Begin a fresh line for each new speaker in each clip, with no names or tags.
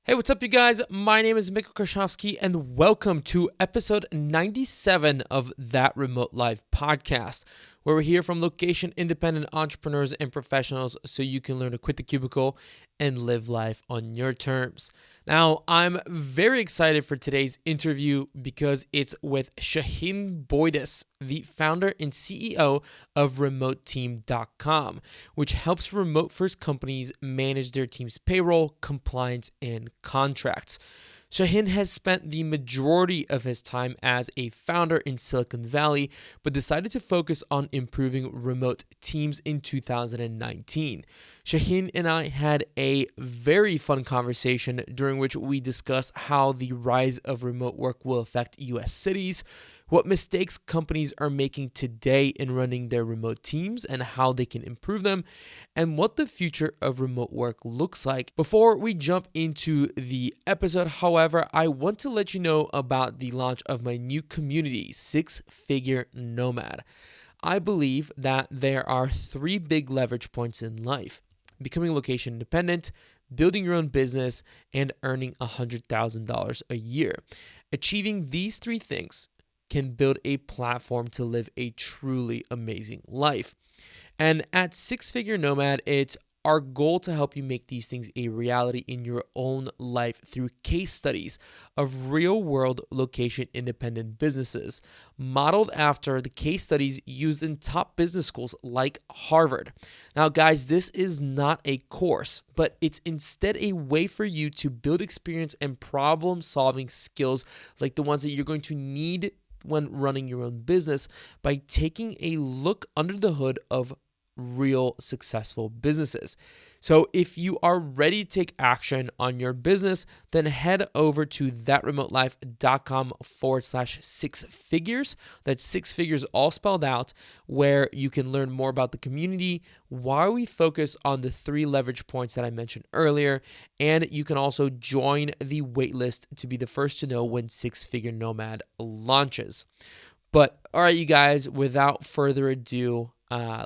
Hey, what's up, you guys? My name is Mitko Karshovski, and welcome to episode 97 of That Remote Life podcast, where we hear from location-independent entrepreneurs and professionals so you can learn to quit the cubicle and live life on your terms. Now, I'm very excited for today's interview because it's with Sahin Boydas, the founder and CEO of RemoteTeam.com, which helps remote-first companies manage their team's payroll, compliance, and contracts. Sahin has spent the majority of his time as a founder in Silicon Valley, but decided to focus on improving remote teams in 2019. Sahin and I had a very fun conversation during which we discussed how the rise of remote work will affect US cities, what mistakes companies are making today in running their remote teams and how they can improve them, and what the future of remote work looks like. Before we jump into the episode, however, I want to let you know about the launch of my new community, Six Figure Nomad. I believe that there are three big leverage points in life: becoming location independent, building your own business, and earning $100,000 a year. Achieving these three things can build a platform to live a truly amazing life. And at Six Figure Nomad, it's our goal to help you make these things a reality in your own life through case studies of real world location independent businesses, modeled after the case studies used in top business schools like Harvard. Now, guys, this is not a course, but it's instead a way for you to build experience and problem solving skills like the ones that you're going to need when running your own business by taking a look under the hood of real successful businesses. So if you are ready to take action on your business, then head over to thatremotelife.com/six figures. That's six figures all spelled out, where you can learn more about the community, why we focus on the three leverage points that I mentioned earlier, and you can also join the waitlist to be the first to know when Six Figure Nomad launches. But all right, you guys, without further ado,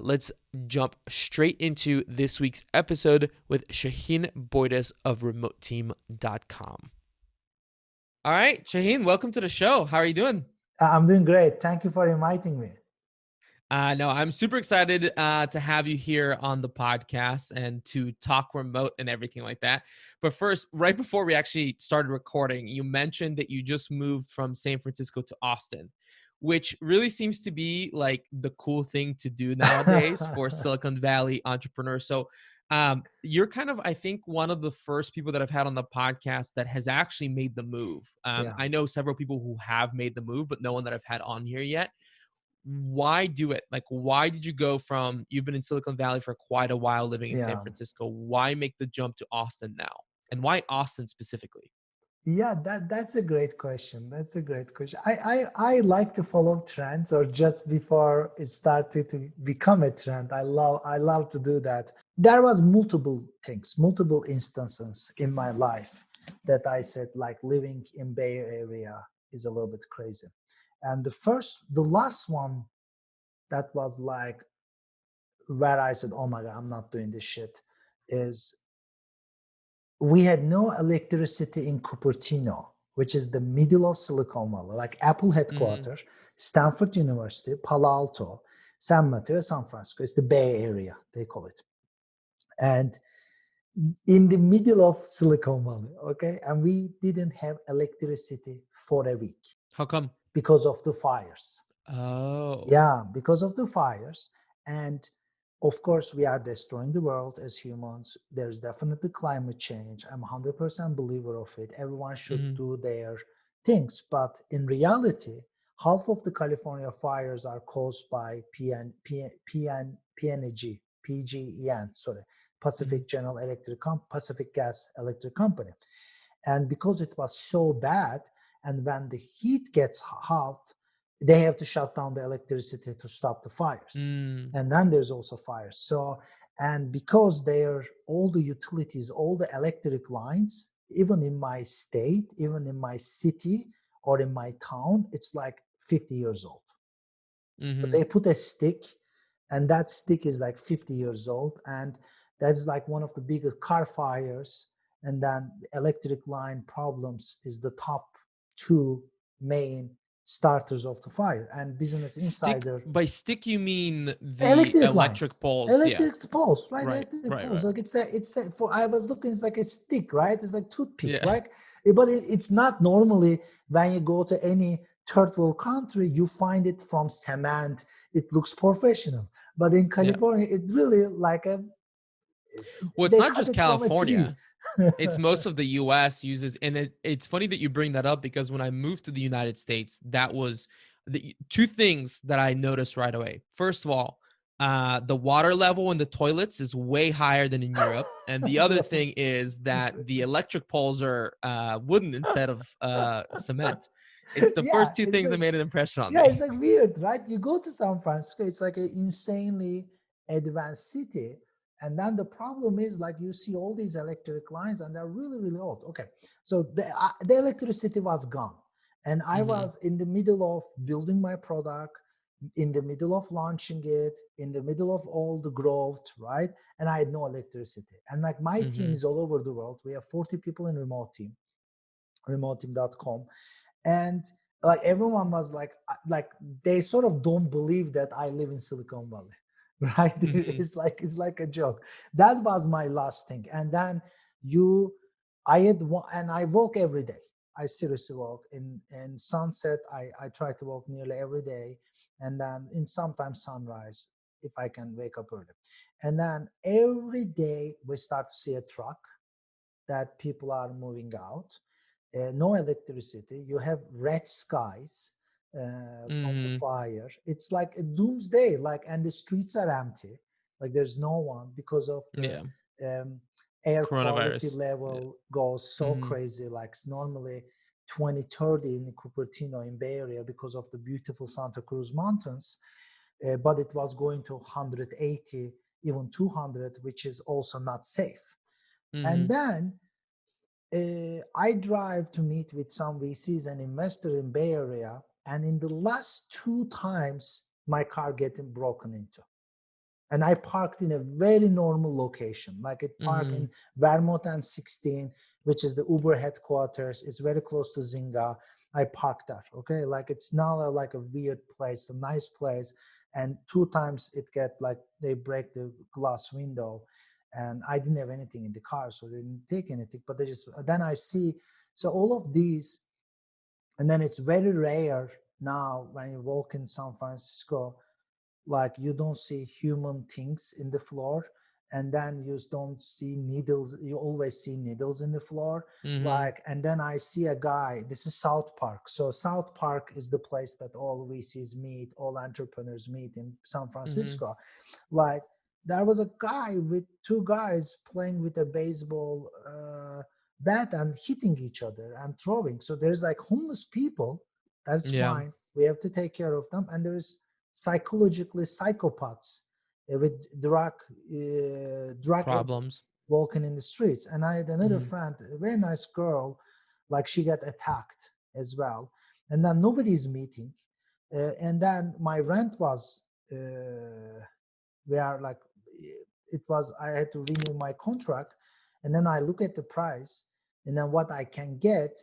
let's jump straight into this week's episode with Sahin Boydas of RemoteTeam.com. All right, Sahin, welcome to the show. How are you doing?
I'm doing great. Thank you for inviting me.
No, I'm super excited to have you here on the podcast and to talk remote and everything like that. But first, right before we actually started recording, you mentioned that you just moved from San Francisco to Austin, which really seems to be like the cool thing to do nowadays for Silicon Valley entrepreneurs. So you're kind of, I think, one of the first people that I've had on the podcast that has actually made the move.
Yeah.
I know several people who have made the move, but no one that I've had on here yet. Why do it? Like, why did you go from, you've been in Silicon Valley for quite a while living in San
Yeah.
Francisco? Why make the jump to Austin now? And why Austin specifically?
Yeah, that's a great question. That's a great question. I like to follow trends, or just before it started to become a trend. I love to do that. There was multiple things, multiple instances in my life that I said, like, living in Bay Area is a little bit crazy. And the last one, that was like where I said, oh my God, I'm not doing this shit, is we had no electricity in Cupertino, which is the middle of Silicon Valley, like Apple
Mm,
headquarters, Stanford University, Palo Alto, San Mateo, San Francisco. It's the Bay Area, they call it. And in the middle of Silicon Valley, okay? And we didn't have electricity for a week
how come?
because of the fires.
Oh.
Yeah, because of the fires. And of course, we are destroying the world as humans. There's definitely climate change. I'm 100% believer of it. Everyone should
Hmm.
do their things. But in reality, half of the California fires are caused by PGEN, sorry,
Hmm.
Pacific Gas Electric Company. And because it was so bad, and when the heat gets hot, they have to shut down the electricity to stop the fires.
Mm,
And then there's also fires. So, and because they're all the utilities, all the electric lines, even in my state, even in my city or in my town, it's like 50 years old. So
hmm.
they put a stick, and that stick is like 50 years old. And that's like one of the biggest car fires and then electric line problems is the top two main starters of the fire. And Business
Stick
Insider,
by stick you mean the
electric
electric
lines,
poles? Yeah.
electric poles, right?
Right.
Electric
Right.
poles,
Right.
like it's a for I was looking, it's like a stick, right? It's like toothpick,
Yeah.
right? But it's not normally when you go to any third world country, you find it from cement. It looks professional, but in
Yeah.
California it's really like a,
Well, it's
they
not
cut
just
it from a tree.
California. It's most of the US uses, and it's funny that you bring that up because when I moved to the United States, that was the two things that I noticed right away. First of all, the water level in the toilets is way higher than in Europe, and the other thing is that the electric poles are wooden instead of cement. It's the
Yeah,
first two
it's
things that
like,
made an impression on
yeah,
me.
it's like weird, right? You go to San Francisco, it's like an insanely advanced city. And then the problem is like you see all these electric lines and they're really, really old. Okay. So the electricity was gone. And I
Hmm.
was in the middle of building my product, in the middle of launching it, in the middle of all the growth, right? And I had no electricity. And like my team
Hmm.
is all over the world. We have 40 people in remote team, remoteteam.com, and like everyone was like they sort of don't believe that I live in Silicon Valley, right?
Hmm.
It's like a joke. That was my last thing. And then you I had one, and I walk every day. I seriously walk in sunset. I try to walk nearly every day, and then in sometimes sunrise if I can wake up early. And then every day we start to see a truck that people are moving out. No electricity. You have red skies from the
Hmm.
fire. It's like a doomsday. Like, and the streets are empty. Like there's no one because of the
Yeah.
um, air quality
Coronavirus. Yeah.
level goes so
Hmm.
crazy. Like it's normally 2030 in Cupertino in Bay Area because of the beautiful Santa Cruz Mountains, but it was going to 180, even 200, which is also not safe. And
Hmm.
then I drive to meet with some VCs and investor in Bay Area, and in the last two times, my car getting broken into. And I parked in a very normal location, like it parked
Hmm.
in Vermont and 16, which is the Uber headquarters. It's very close to Zynga. I parked there. Okay, like it's not like a weird place, a nice place. And two times it get like they break the glass window, and I didn't have anything in the car, so they didn't take anything. But they just then I see, so all of these, and then it's very rare now when you walk in San Francisco, like you don't see human things in the floor, and then you don't see needles. You always see needles in the floor,
Hmm.
like. And then I see a guy, this is South Park. So South Park is the place that all VCs meet, all entrepreneurs meet in San
Hmm.
Francisco. Like there was a guy with two guys playing with a baseball bat and hitting each other and throwing. So there's like homeless people. That's
Yeah.
fine, we have to take care of them. And there's psychologically psychopaths with drug addict
Problems.
walking in the streets. And I had another
Hmm.
friend, a very nice girl, like she got attacked as well. And then nobody's meeting. And then my rent was we are like it was, I had to renew my contract. And then I look at the price and then what I can get.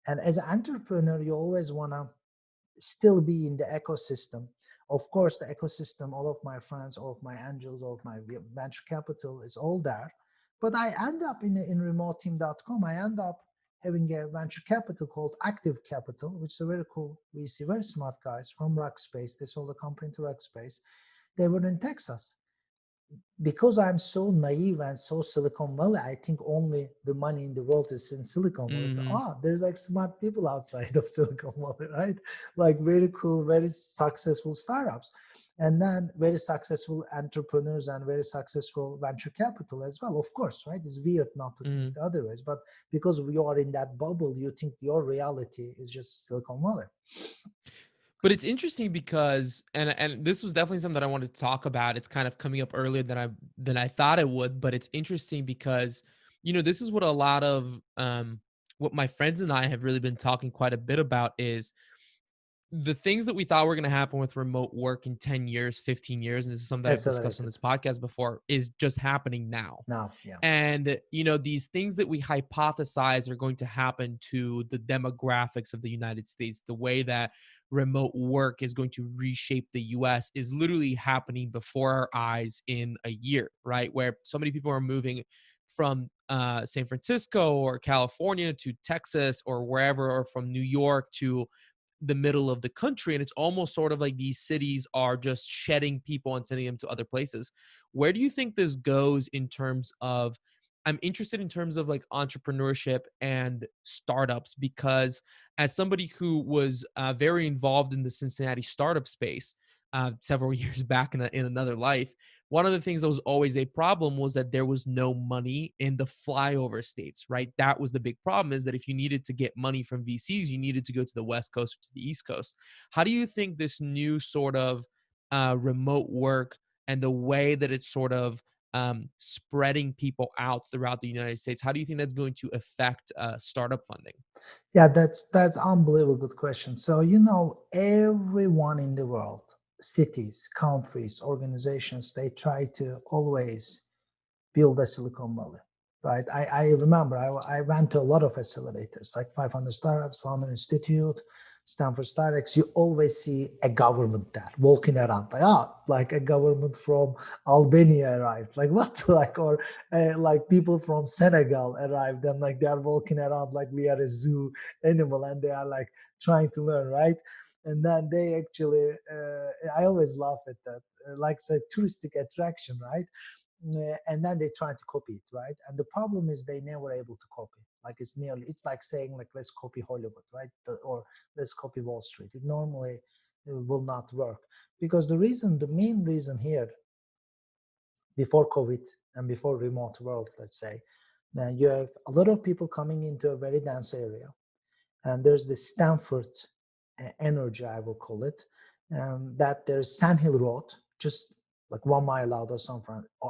And as an entrepreneur, you always want to still be in the ecosystem. Of course, the ecosystem, all of my friends, all of my angels, all of my venture capital is all there. But I end up in RemoteTeam.com, I end up having a venture capital called Active Capital, which is a very cool VC, very smart guys from Rackspace. They sold the company to Rackspace. They were in Texas. Because I'm so naive and so Silicon Valley, I think only the money in the world is in Silicon Valley. So,
Hmm.
there's like smart people outside of Silicon Valley, right? Like very cool, very successful startups. And then very successful entrepreneurs and very successful venture capital as well. Of course, right? It's weird not to think
Hmm.
the other ways, but because we are in that bubble, you think your reality is just Silicon Valley.
But it's interesting because, and this was definitely something that I wanted to talk about. It's kind of coming up earlier than I thought it would, but it's interesting because this is what a lot of what my friends and I have really been talking quite a bit about is the things that we thought were going to happen with remote work in 10 years, 15 years, and this is something that I've discussed on
Accelerated
this podcast before, is just happening now.
now. Yeah.
And, these things that we hypothesize are going to happen to the demographics of the United States, the way that remote work is going to reshape the US is literally happening before our eyes in a year, right? Where so many people are moving from San Francisco or California to Texas or wherever, or from New York to the middle of the country. And it's almost sort of like these cities are just shedding people and sending them to other places. Where do you think this goes in terms of, I'm interested in terms of like entrepreneurship and startups, because as somebody who was very involved in the Cincinnati startup space several years back in another life, one of the things that was always a problem was that there was no money in the flyover states, right? That was the big problem, is that if you needed to get money from VCs, you needed to go to the West Coast or to the East Coast. How do you think this new sort of remote work and the way that it's sort of spreading people out throughout the United States, how do you think that's going to affect startup funding?
Yeah, that's unbelievable good question. So everyone in the world, cities, countries, organizations, they try to always build a Silicon Valley, right? I remember I went to a lot of accelerators, like 500 Startups, Founder Institute, Stanford Startups. You always see a government there walking around, like a government from Albania arrived, like what, like, or like people from Senegal arrived, and like they are walking around like we are a zoo animal, and they are like trying to learn, right? And then they actually, I always laugh at that, like it's a touristic attraction, right? And then they try to copy it, right? And the problem is they never able to copy. Like it's like saying like let's copy Hollywood, right? Or let's copy Wall Street. It normally will not work, because the main reason here, before COVID and before remote world, let's say, you have a lot of people coming into a very dense area, and there's the Stanford energy, I will call it, that there's Sand Hill Road, just like 1 mile out of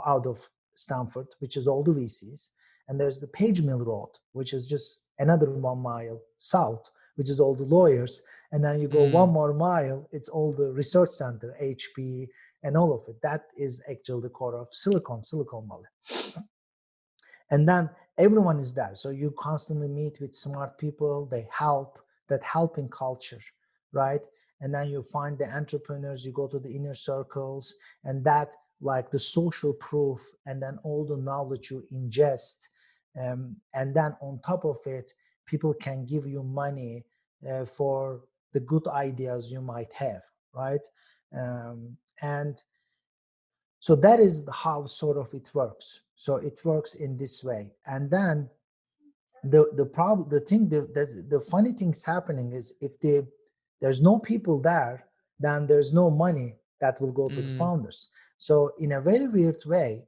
out of Stanford, which is all the VCs, and there's the Page Mill Road, which is just another 1 mile south, which is all the lawyers, and then you go one more mile, it's all the research center, HP, and all of it. That is actually the core of Silicon Valley. And then everyone is there, so you constantly meet with smart people, they help, that helping culture, right? And then you find the entrepreneurs, you go to the inner circles, and that, like the social proof, and then all the knowledge you ingest, and then on top of it, people can give you money for the good ideas you might have, right? And so that is how sort of it works. So it works in this way. And then the problem, the funny things happening is, if there's no people there, then there's no money that will go to the founders. So in a very weird way,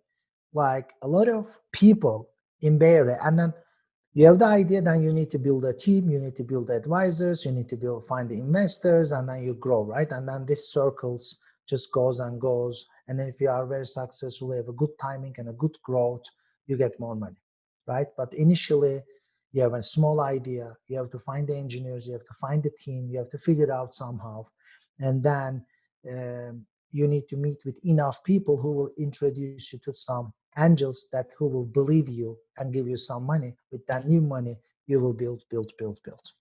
like a lot of people in Bay Area, and then you have the idea, then you need to build a team, you need to build advisors, you need to find the investors, and then you grow, right? And then this circles just goes and goes. And then if you are very successful, you have a good timing and a good growth, you get more money, right? But initially, you have a small idea, you have to find the engineers, you have to find the team, you have to figure it out somehow. And then you need to meet with enough people who will introduce you to some angels that who will believe you and give you some money. With that new money, you will build,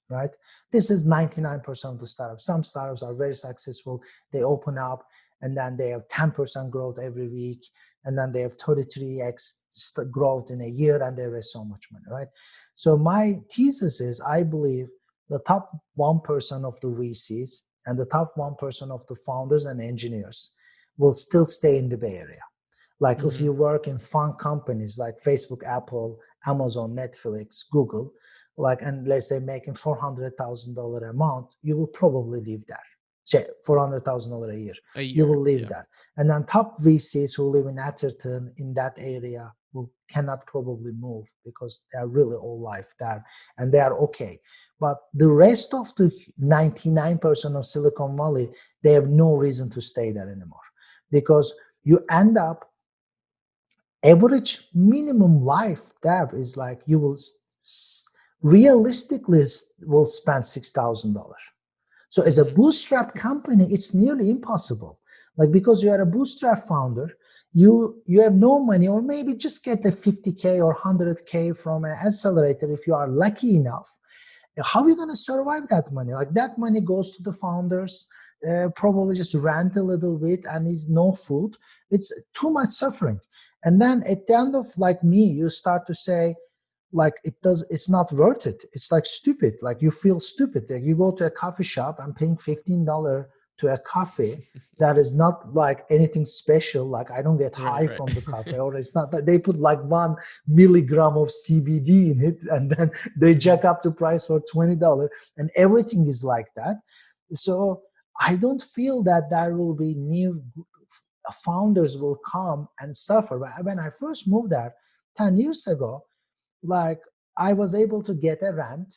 right? This is 99% of the startups. Some startups are very successful. They open up, and then they have 10% growth every week, and then they have 33x growth in a year, and they raise so much money, right? So my thesis is, I believe the top 1% of the VCs and the top 1% of the founders and engineers will still stay in the Bay Area. Like if you work in fun companies like Facebook, Apple, Amazon, Netflix, Google, like, and let's say making $400,000 a month, you will probably live there. $400,000 a year. You will live there. And then top VCs who live in Atherton, in that area, cannot probably move, because they are really all life there and they are okay. But the rest of the 99% of Silicon Valley, they have no reason to stay there anymore, because you end up, average minimum life there is like, you will realistically will spend $6,000. So as a
Mm-hmm.
bootstrap company, it's nearly impossible. Like, because you are a bootstrap founder, you have no money, or maybe just get a 50K or 100K from an accelerator if you are lucky enough. How are you going to survive that money? Like, that money goes to the founders, probably just rent a little bit, and is no food. It's too much suffering. And then at the end of, like me, you start to say, like, it's not worth it. It's like stupid. Like, you feel stupid. Like, you go to a coffee shop and paying $15 to a coffee that is not like anything special. Like, I don't get
Right,
high
right.
from the coffee, or it's not that they put like 1 milligram of CBD in it, and then they
Mm-hmm.
jack up the price for $20, and everything is like that. So I don't feel that there will be new founders will come and suffer. When I first moved there 10 years ago, like, I was able to get a rent,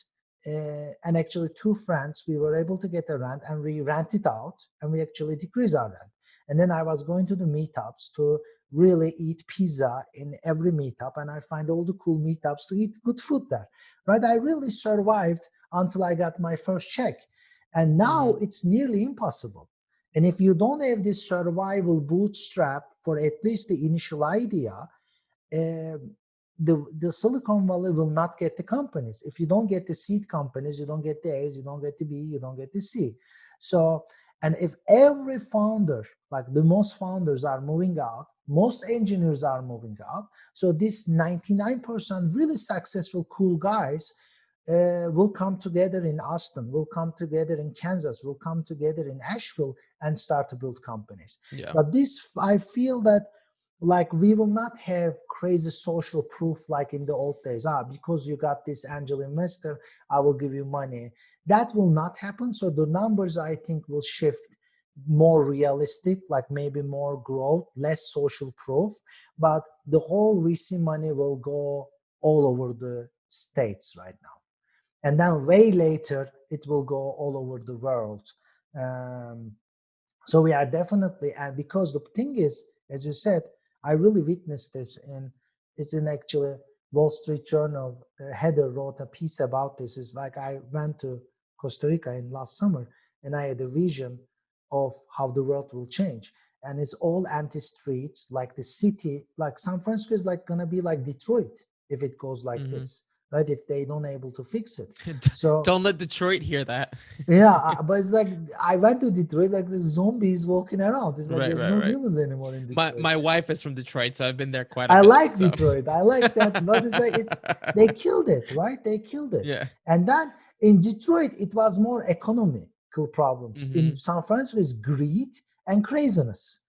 and actually two friends, we were able to get a rent, and we rent it out, and we actually decrease our rent. And then I was going to the meetups to really eat pizza in every meetup, and I find all the cool meetups to eat good food there, right? I really survived until I got my first check, and now
Mm-hmm.
it's nearly impossible. And if you don't have this survival bootstrap for at least the initial idea, the Silicon Valley will not get the companies. If you don't get the seed companies, you don't get the A's, you don't get the B, you don't get the C. So, and if every founder, like the most founders are moving out, most engineers are moving out, so this 99% really successful, cool guys will come together in Austin, will come together in Kansas, will come together in Asheville and start to build companies.
Yeah.
But this, I feel that, like, we will not have crazy social proof like in the old days. Because you got this angel investor, I will give you money. That will not happen. So the numbers, I think, will shift more realistic, like maybe more growth, less social proof. But the whole VC money will go all over the states right now. And then way later, it will go all over the world. Um, so we are definitely, and because the thing is, as you said, I really witnessed this, and it's in actually Wall Street Journal. Heather wrote a piece about this. It's like, I went to Costa Rica in last summer, and I had a vision of how the world will change. And it's all empty streets, like the city, like San Francisco is like gonna be like Detroit if it goes like
Mm-hmm.
this, right? If they don't able to fix it. So
Don't let Detroit hear that.
yeah, but it's like, I went to Detroit, like the zombies walking around. It's like
Right,
there's
right,
no
right.
humans anymore in
My
Detroit.
my wife is from Detroit, so I've been there quite a
I
bit.
like
So
Detroit. I like that, but it's like, it's they killed it, right? They killed it.
yeah.
And then in Detroit, it was more economical problems. In
Mm-hmm.
San Francisco, is greed and craziness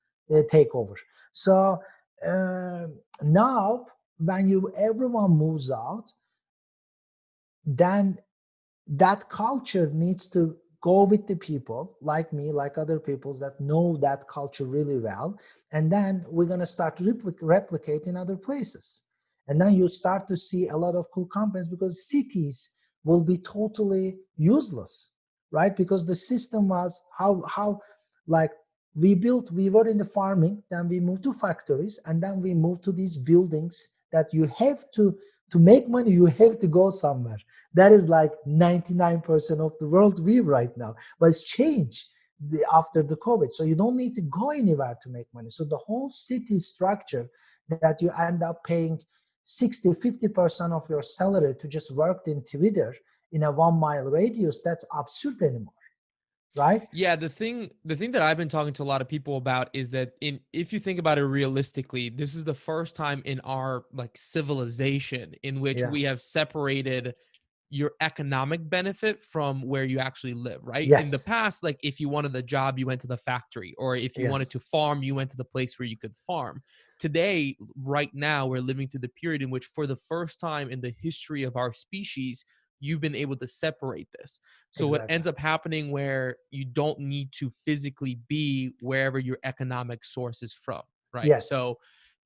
take over. So uh, now, when you everyone moves out, then that culture needs to go with the people like me, like other peoples that know that culture really well. And then we're going to start replicate in other places. And then you start to see a lot of cool companies, because cities will be totally useless, right? Because the system was how like, we were in the farming, then we moved to factories, and then we moved to these buildings that you have to make money, you have to go somewhere. That is like 99% of the world view right now. But it's changed after the COVID. So you don't need to go anywhere to make money. So the whole city structure, that you end up paying 60-50% of your salary to just work in Twitter in a 1 mile radius, that's absurd anymore, right?
Yeah, the thing that I've been talking to a lot of people about is that in if you think about it realistically, this is the first time in our like civilization in which
Yeah.
we have separated your economic benefit from where you actually live, right? In the
Yes.
past, like if you wanted the job, you went to the factory, or if you wanted
Yes.
to farm, you went to the place where you could farm. Today, right now, we're living through the period in which, for the first time in the history of our species, you've been able to separate this. So what
Exactly.
ends up happening where you don't need to physically be wherever your economic source is from, right?
Yes.
So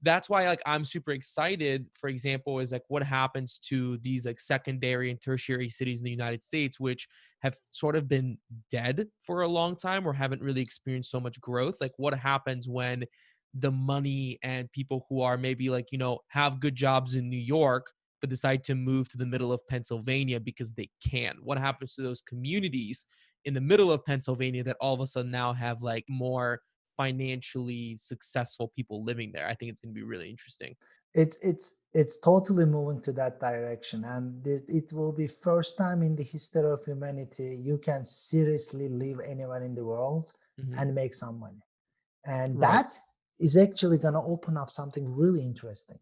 that's why like I'm super excited, for example, is like what happens to these like secondary and tertiary cities in the United States, which have sort of been dead for a long time or haven't really experienced so much growth. Like what happens when the money and people who are maybe like, have good jobs in New York but decide to move to the middle of Pennsylvania because they can? What happens to those communities in the middle of Pennsylvania that all of a sudden now have like more financially successful people living there. I think it's going to be really interesting.
It's totally moving to that direction, and it will be first time in the history of humanity you can seriously live anywhere in the world
Hmm.
and make some money. And
Right.
that is actually going to open up something really interesting.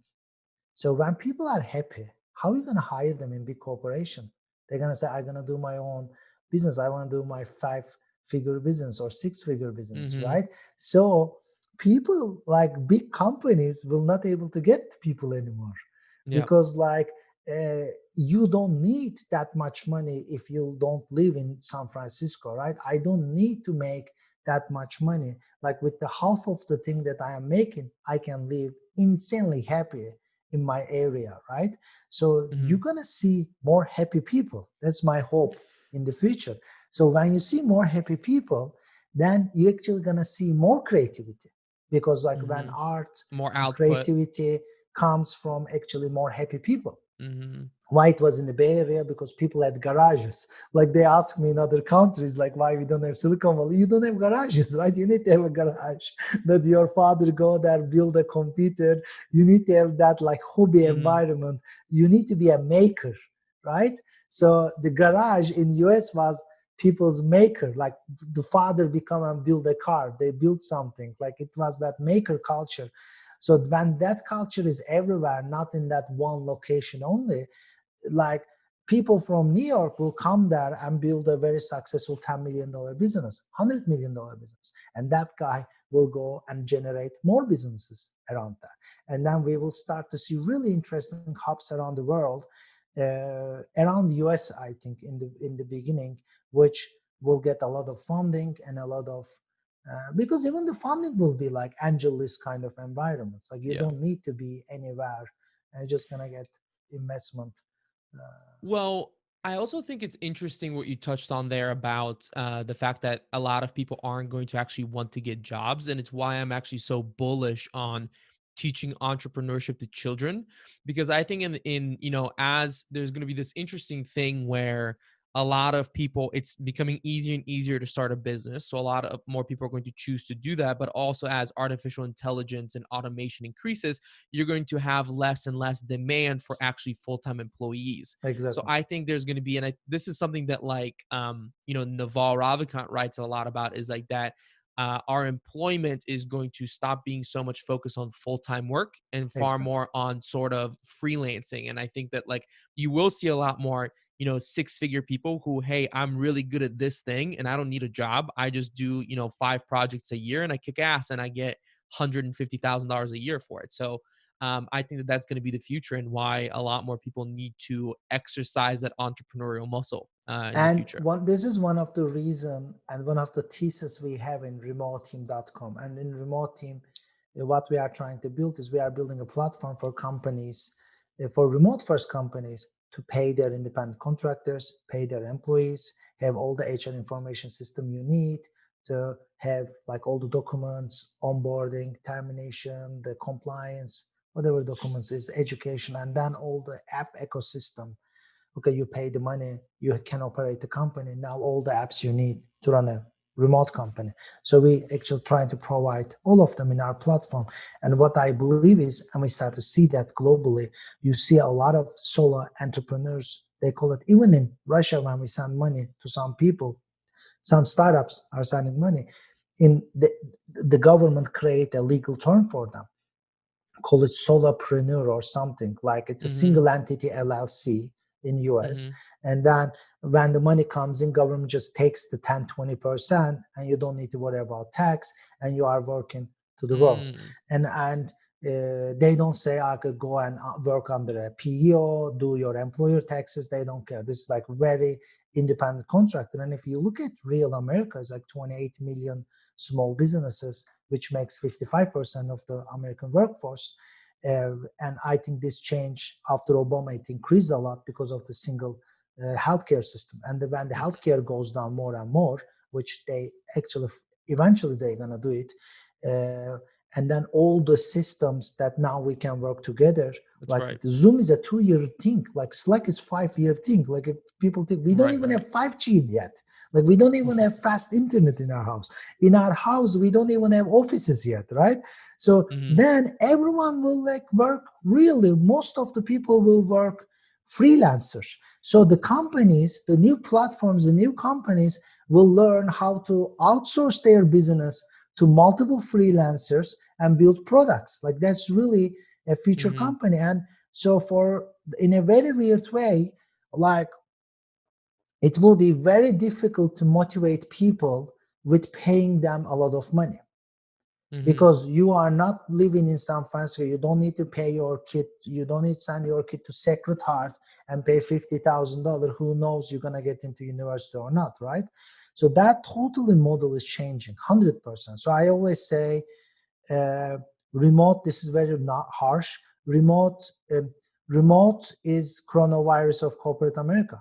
So when people are happy, how are you going to hire them in big corporation? They're going to say, I'm going to do my own business. I want to do my 5-figure business or 6-figure business,
Hmm.
right? So people like big companies will not able to get people anymore
Yeah.
because uh, you don't need that much money if you don't live in San Francisco, right? I don't need to make that much money. Like with the half of the thing that I am making, I can live insanely happy in my area, right? So
Hmm.
you're gonna see more happy people. That's my hope in the future. So when you see more happy people, then you're actually gonna see more creativity because like when
Hmm.
art
More
and
output.
creativity comes from actually more happy people.
Hmm.
Why it was in the Bay Area? Because people had garages. Like they ask me in other countries, like why we don't have Silicon Valley? You don't have garages, right? You need to have a garage that your father go there, build a computer. You need to have that like hobby
Hmm.
environment. You need to be a maker, right? So the garage in US was people's maker. Like the father become and build a car. They built something. Like it was that maker culture. So when that culture is everywhere, not in that one location only, like people from New York will come there and build a very successful $10 million business, $100 million business. And that guy will go and generate more businesses around that. And then we will start to see really interesting hubs around the world, around the US, I think, in the beginning, which will get a lot of funding and a lot of because even the funding will be like angel list kind of environments. Like you
Yeah.
don't need to be anywhere and you're just gonna get investment.
Well, I also think it's interesting what you touched on there about the fact that a lot of people aren't going to actually want to get jobs. And it's why I'm actually so bullish on teaching entrepreneurship to children. Because I think as there's going to be this interesting thing where a lot of people, it's becoming easier and easier to start a business. So a lot of more people are going to choose to do that. But also as artificial intelligence and automation increases, you're going to have less and less demand for actually full-time employees. So
Exactly.
I think there's going to be, and this is something that Naval Ravikant writes a lot about, is like that our employment is going to stop being so much focused on full-time work and far
Exactly.
more on sort of freelancing. And I think that like you will see a lot more, six-figure people who, hey, I'm really good at this thing and I don't need a job. I just do, 5 projects a year and I kick ass and I get $150,000 a year for it. So I think that that's going to be the future and why a lot more people need to exercise that entrepreneurial muscle in the
And
future.
this is one of the reason and one of the thesis we have in RemoteTeam.com. And in RemoteTeam, what we are trying to build is we are building a platform for companies, for remote first companies to pay their independent contractors, pay their employees, have all the HR information system you need to have like all the documents, onboarding, termination, the compliance, whatever documents is, education, and then all the app ecosystem. Okay, you pay the money, you can operate the company. Now all the apps you need to run a remote company. So we actually trying to provide all of them in our platform. And what I believe is, and we start to see that globally, you see a lot of solo entrepreneurs. They call it, even in Russia, when we send money to some people, some startups are sending money. In the government create a legal term for them, call it solopreneur or something, like it's a
Hmm.
single entity LLC in US.
Hmm.
And then when the money comes in, government just takes the 10-20% and you don't need to worry about tax and you are working to the world.
Mm.
And they don't say I could go and work under a PEO, do your employer taxes. They don't care. This is like very independent contractor. And if you look at real America, it's like 28 million small businesses, which makes 55% of the American workforce. And I think this change after Obama, it increased a lot because of the single healthcare system. And when the healthcare goes down more and more, which they actually eventually they're gonna do it, uh, and then all the systems that now we can work together.
That's
Like
right.
the Zoom is a 2-year thing, like Slack is 5-year thing. Like if people think we don't
Right,
even
right.
have 5G yet, like we don't even have fast internet in our house. In our house, we don't even have offices yet, right? So
Mm-hmm.
then everyone will like work really, most of the people will work freelancers. So the companies, the new platforms, the new companies will learn how to outsource their business to multiple freelancers and build products. Like that's really a future
Mm-hmm.
company. And so for, in a very weird way, like it will be very difficult to motivate people with paying them a lot of money,
Mm-hmm.
because you are not living in San Francisco. You don't need to pay your kid. You don't need to send your kid to Sacred Heart and pay $50,000. Who knows you're going to get into university or not, right? So that totally model is changing 100%. So I always say uh, remote, this is very not harsh. Remote, remote is coronavirus of corporate America.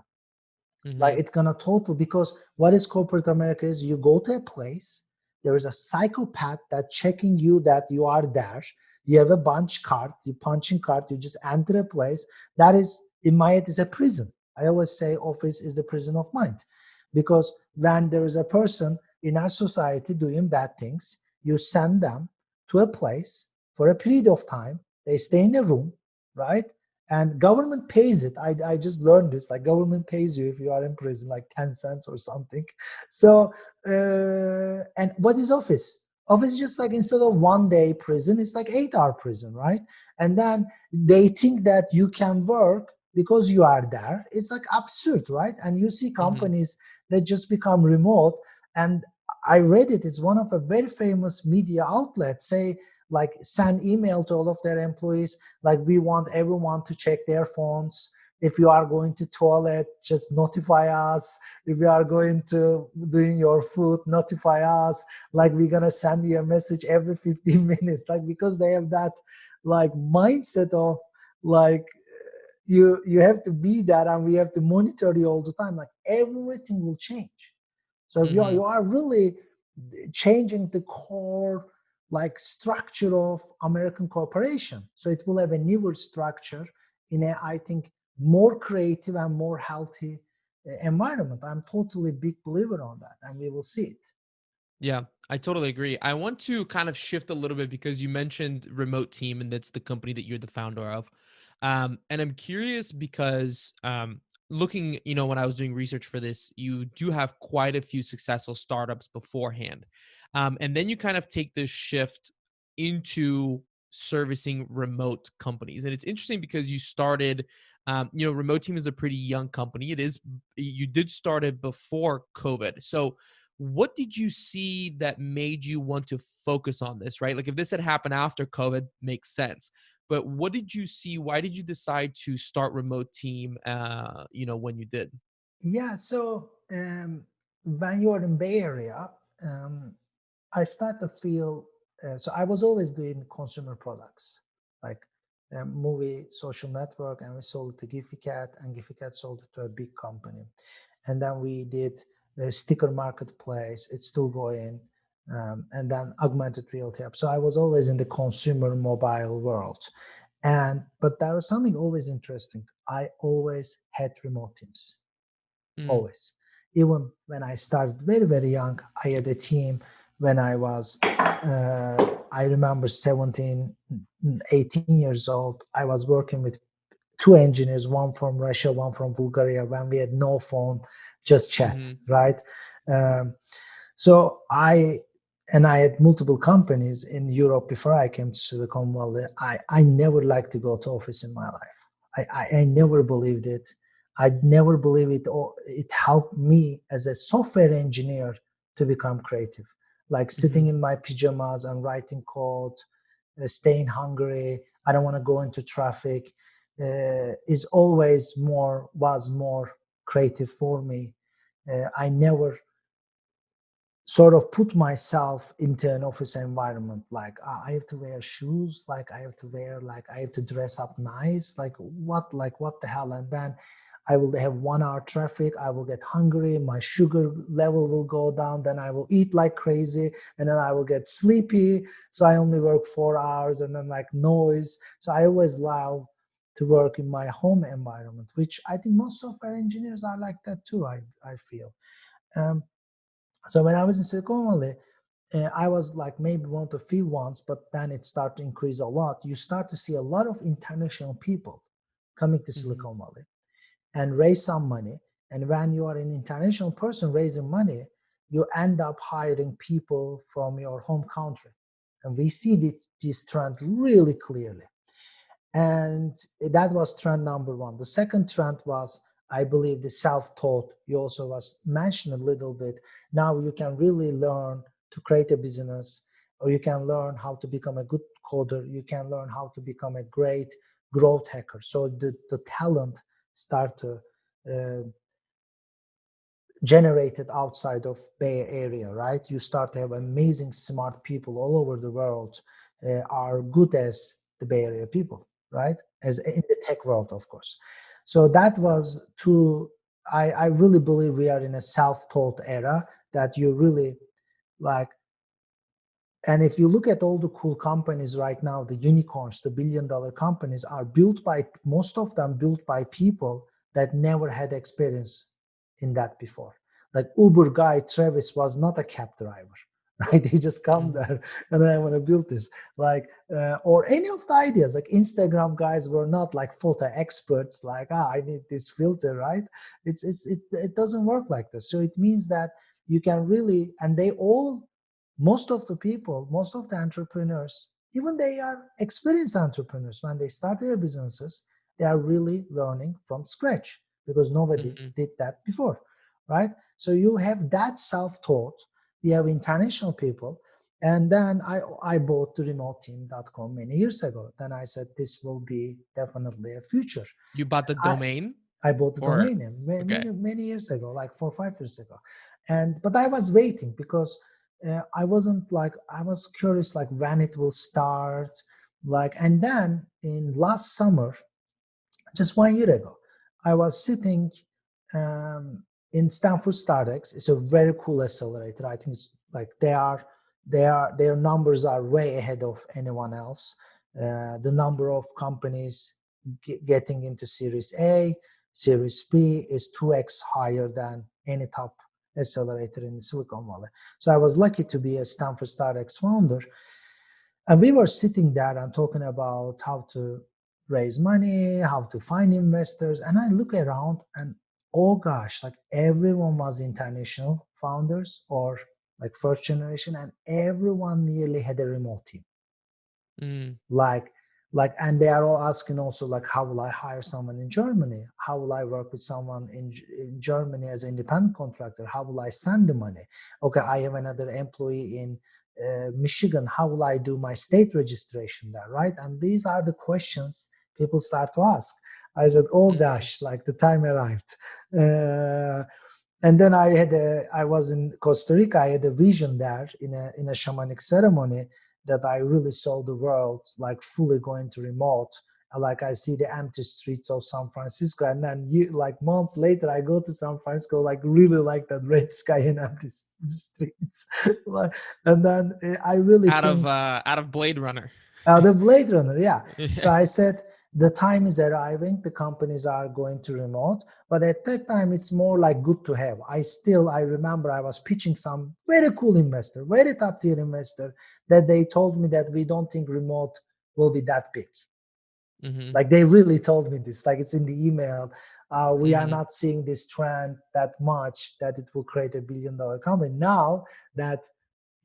Mm-hmm.
Like it's gonna total, because what is corporate America is you go to a place, there is a psychopath that checking you that you are there. You have a punch card, you punching card, you just enter a place. That is, in my head, is a prison. I always say office is the prison of mind, because when there is a person in our society doing bad things, you send them to a place for a period of time. They stay in a room, right? And government pays it. I just learned this, like government pays you if you are in prison, like 10 cents or something. So and what is office is just like, instead of 1 day prison, it's like 8-hour prison, right? And then they think that you can work because you are there. It's like absurd, right? And you see
Mm-hmm.
companies that just become remote. And I read it, it's one of a very famous media outlets say, like, send email to all of their employees, like, we want everyone to check their phones. If you are going to toilet, just notify us. If you are going to doing your food, notify us. Like, we're gonna send you a message every 15 minutes. Like, because they have that like mindset of like, you have to be that, and we have to monitor you all the time. Like, everything will change. So if
Mm-hmm.
you are really changing the core like structure of American corporation, so it will have a newer structure in a, I think, more creative and more healthy environment. I'm totally big believer on that, and we will see it.
Yeah, I totally agree. I want to kind of shift a little bit because you mentioned Remote Team, and that's the company that you're the founder of. And I'm curious because looking, when I was doing research for this, you do have quite a few successful startups beforehand. And then you kind of take this shift into servicing remote companies. And it's interesting because you started, Remote Team is a pretty young company. You did start it before COVID. So, what did you see that made you want to focus on this, right? Like if this had happened after COVID, makes sense. But what did you see? Why did you decide to start Remote Team, when you did?
Yeah. So when you're in Bay Area, um, I start to feel. So I was always doing consumer products, like a movie social network, and we sold it to GiphyCat, and GiphyCat sold it to a big company, and then we did a sticker marketplace. It's still going, and then augmented reality app. So I was always in the consumer mobile world, and but there was something always interesting. I always had remote teams,
Mm,
always. Even when I started very, very young, I had a team when I was, I remember 17, 18 years old. I was working with two engineers, one from Russia, one from Bulgaria, when we had no phone, just chat,
mm-hmm,
right? Um, so I had multiple companies in Europe before I came to Silicon Valley. I never liked to go to office in my life. I never believed it. I never believed it. Or it helped me as a software engineer to become creative, like
mm-hmm.
sitting in my pajamas and writing code, staying hungry. I don't want to go into traffic. Is always more was more creative for me. I never sort of put myself into an office environment, like I have to wear shoes, like I have to wear, like I have to dress up nice, like what the hell. And then I will have 1 hour traffic. I will get hungry. My sugar level will go down. Then I will eat like crazy. And then I will get sleepy. So I only work 4 hours and then like noise. So I always love to work in my home environment, which I think most software engineers are like that too, I feel. Um, so when I was in Silicon Valley, I was like maybe one of the few ones, but then it started to increase a lot. You start to see a lot of international people coming to
Mm-hmm.
Silicon Valley and raise some money. And when you are an international person raising money, you end up hiring people from your home country. And we see this trend really clearly. And that was trend number one. The second trend was, I believe, the self-taught. You also was mentioned a little bit. Now you can really learn to create a business, or you can learn how to become a good coder. You can learn how to become a great growth hacker. So the talent start to uh, generated outside of Bay Area, right? You start to have amazing smart people all over the world are good as the Bay Area people, right? As in the tech world, of course. So that was I really believe we are in a self-taught era that you really like. And if you look at all the cool companies right now, the unicorns, the billion-dollar companies are built by, most of them built by people that never had experience in that before. Like Uber guy, Travis, was not a cab driver, right? He just come
Mm-hmm.
there and I want to build this. Like, or any of the ideas, like Instagram guys were not like photo experts, like, I need this filter, right? It doesn't work like this. So it means that you can really, and they all, most of the people, most of the entrepreneurs, even they are experienced entrepreneurs, when they start their businesses, they are really learning from scratch because nobody
Mm-hmm.
did that before, right? So you have that self-taught, you have international people. And then I bought the RemoteTeam.com many years ago. Then I said, this will be definitely a future.
You bought the
I,
domain,
I bought the
or
domain name
okay?
many years ago, like 4 or 5 years ago, but I was waiting because I wasn't like, I was curious like when it will start, like. And then in last summer, just 1 year ago, I was sitting um, in Stanford Startups. It's a very cool accelerator. I think it's like their numbers are way ahead of anyone else. The number of companies getting into Series A, Series B is 2x higher than any top accelerator in Silicon Valley. So I was lucky to be a Stanford Startups founder. And we were sitting there and talking about how to raise money, how to find investors. And I look around and, oh gosh, like everyone was international founders or like first generation, and everyone nearly had a remote team.
Mm.
like and they are all asking also, like, how will I hire someone in Germany? How will I work with someone in Germany as an independent contractor? How will I send the money? Okay, I have another employee in Michigan. How will I do my state registration there, right? And these are the questions people start to ask. I said, oh
Mm-hmm.
gosh, like the time arrived. And then I was in Costa Rica. I had a vision there in a shamanic ceremony that I really saw the world like fully going to remote. Like I see the empty streets of San Francisco, and then like months later, I go to San Francisco, like really like that red sky and empty streets. And then I really think
Out of Blade Runner.
the Blade Runner, yeah.
Yeah.
So I said, the time is arriving, the companies are going to remote, but at that time, it's more like good to have. I remember I was pitching some very cool investor, very top tier investor, that they told me that we don't think remote will be that big.
Mm-hmm.
Like they really told me this, like it's in the email. We are
Mm-hmm.
not seeing this trend that much that it will create $1 billion company. Now that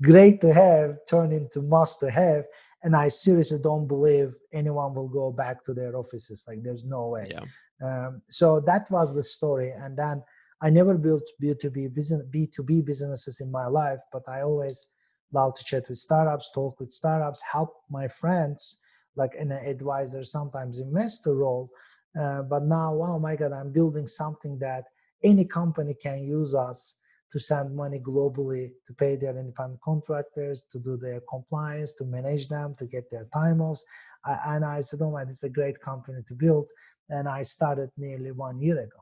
great to have turned into must to have, and I seriously don't believe anyone will go back to their offices. Like there's no way.
Yeah.
So that was the story. And then I never built B2B businesses in my life, but I always love to chat with startups, talk with startups, help my friends, like an advisor, sometimes investor role. But now, oh my God, I'm building something that any company can use us to send money globally, to pay their independent contractors, to do their compliance, to manage them, to get their time offs. And I said, oh my, this is a great company to build. And I started nearly 1 year ago.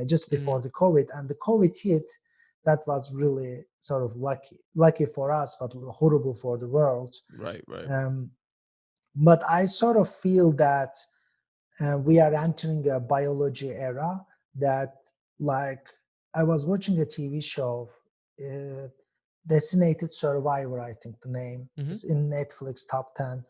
just before
Mm,
the COVID. And the COVID hit. That was really sort of lucky for us, but horrible for the world.
right, right.
Um, but I sort of feel that we are entering a biology era that, like, I was watching a TV show, uh, Designated Survivor, I think the name
Hmm.
is in Netflix top 10.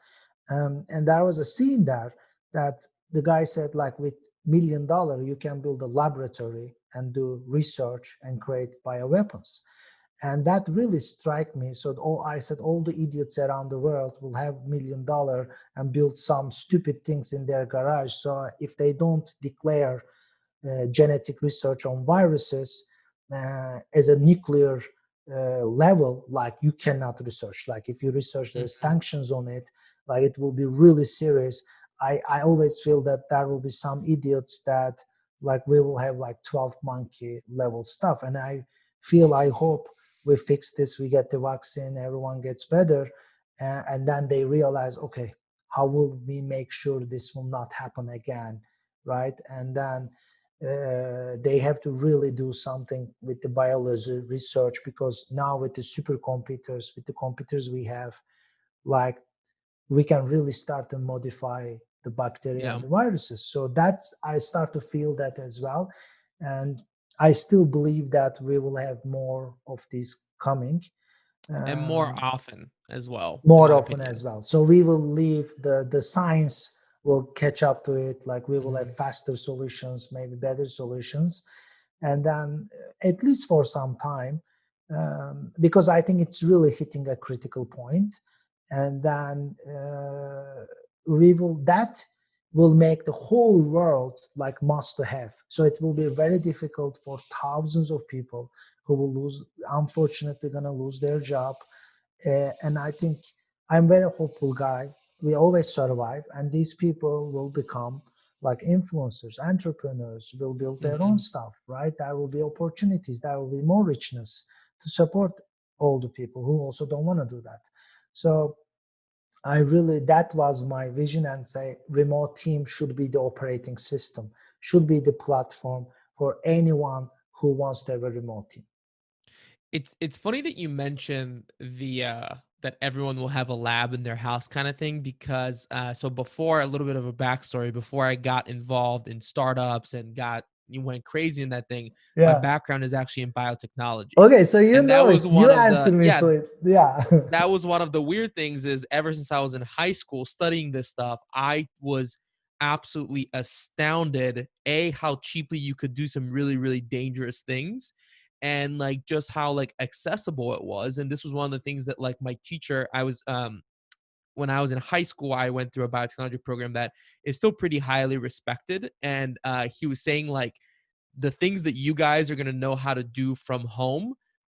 And there was a scene there that the guy said, like, with $1 million, you can build a laboratory and do research and create bioweapons. And that really struck me. So I said, all the idiots around the world will have $1 million and build some stupid things in their garage. So if they don't declare genetic research on viruses as a nuclear level, like, you cannot research. Like, if you research, there are
Hmm.
sanctions on it. Like, it will be really serious. I always feel that there will be some idiots that, like, we will have like 12 monkey level stuff. And I hope we fix this, we get the vaccine, everyone gets better, and then they realize, okay, how will we make sure this will not happen again, right? And then they have to really do something with the biology research, because now with the supercomputers, with the computers we have, like, we can really start to modify the bacteria
Yeah.
and the viruses. So that's, I start to feel that as well. And I still believe that we will have more of these coming.
And more
Um,
often as well, in
more
my
often
opinion.
as well. So we will leave the science will catch up to it. Like, we will have
Hmm.
faster solutions, maybe better solutions, and then at least for some time, because I think it's really hitting a critical point, and then we will that will make the whole world like must to have. So it will be very difficult for thousands of people who will lose, unfortunately, gonna lose their job. And I think I'm very hopeful guy. We always survive, and these people will become like influencers, entrepreneurs, will build their own
Hmm.
stuff, right? There will be opportunities, there will be more richness to support all the people who also don't want to do that. So I really, that was my vision, and say remote team should be the operating system, should be the platform for anyone who wants to have a remote team.
It's funny that you mention the that everyone will have a lab in their house kind of thing, because so before, a little bit of a backstory, before I got involved in startups and got you went crazy in that thing, my
Yeah.
background is actually in biotechnology.
Okay, so you
And that
know
was
it. You
one of
answer
the
me,
yeah,
please. Yeah.
that was one of the weird things, is ever since I was in high school studying this stuff, I was absolutely astounded, A, how cheaply you could do some really, really dangerous things, and like just how like accessible it was. And this was one of the things that like my teacher, I was when I was in high school, I went through a biotechnology program that is still pretty highly respected. And he was saying like the things that you guys are gonna know how to do from home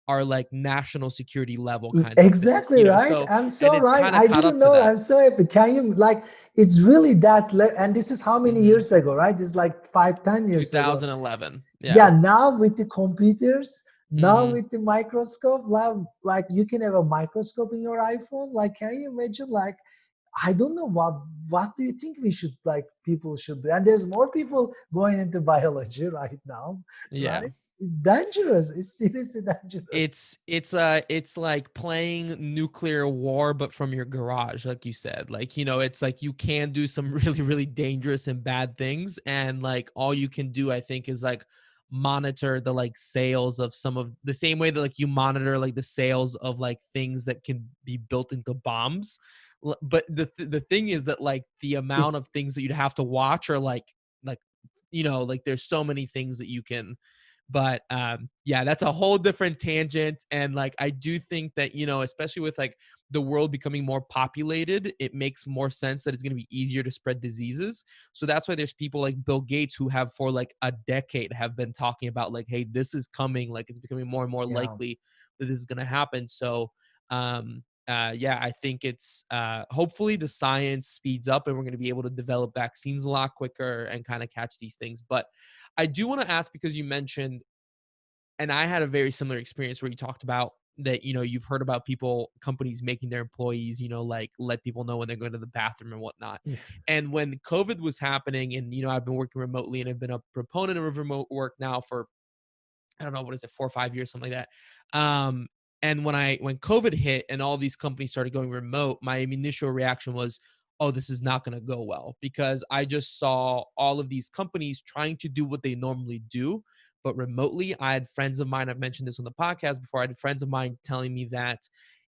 are like national security level kinds of things,
Exactly right.
So,
I'm
and
so
it's
right.
kind of
I
caught
didn't
up to
know.
that.
I'm so happy. Can you, like, it's really that and this is how many
Hmm.
years ago, right? This is like 5, 10 years ago.
2011. Yeah.
Yeah, now with the computers, now
Hmm.
with the microscope, like you can have a microscope in your iPhone. Like, can you imagine? Like, I don't know what do you think we should, like, people should do? And there's more people going into biology right now,
Yeah.
right? It's dangerous. It's seriously dangerous.
It's like playing nuclear war, but from your garage, like you said. Like, it's like you can do some really, really dangerous and bad things. And like all you can do, I think, is like monitor the like sales of some of the same way that like you monitor like the sales of like things that can be built into bombs. But the thing is that like the
It,
amount of things that you'd have to watch are like like there's so many things that you can. But yeah, that's a whole different tangent. And like I do think that, especially with like the world becoming more populated, it makes more sense that it's going to be easier to spread diseases. So that's why there's people like Bill Gates who have for like a decade have been talking about like, hey, this is coming, like it's becoming more and more
yeah.
likely that this is going to happen. So yeah, I think it's hopefully the science speeds up and we're going to be able to develop vaccines a lot quicker and kind of catch these things. But I do want to ask, because you mentioned, and I had a very similar experience where you talked about that, you've heard about companies making their employees, like let people know when they're going to the bathroom and whatnot.
Yeah.
And when COVID was happening, and I've been working remotely, and I've been a proponent of remote work now for, I don't know, what is it, 4 or 5 years, something like that. And when COVID hit and all these companies started going remote, my initial reaction was, oh, this is not going to go well, because I just saw all of these companies trying to do what they normally do, but remotely. I had friends of mine, I've mentioned this on the podcast before, I had friends of mine telling me that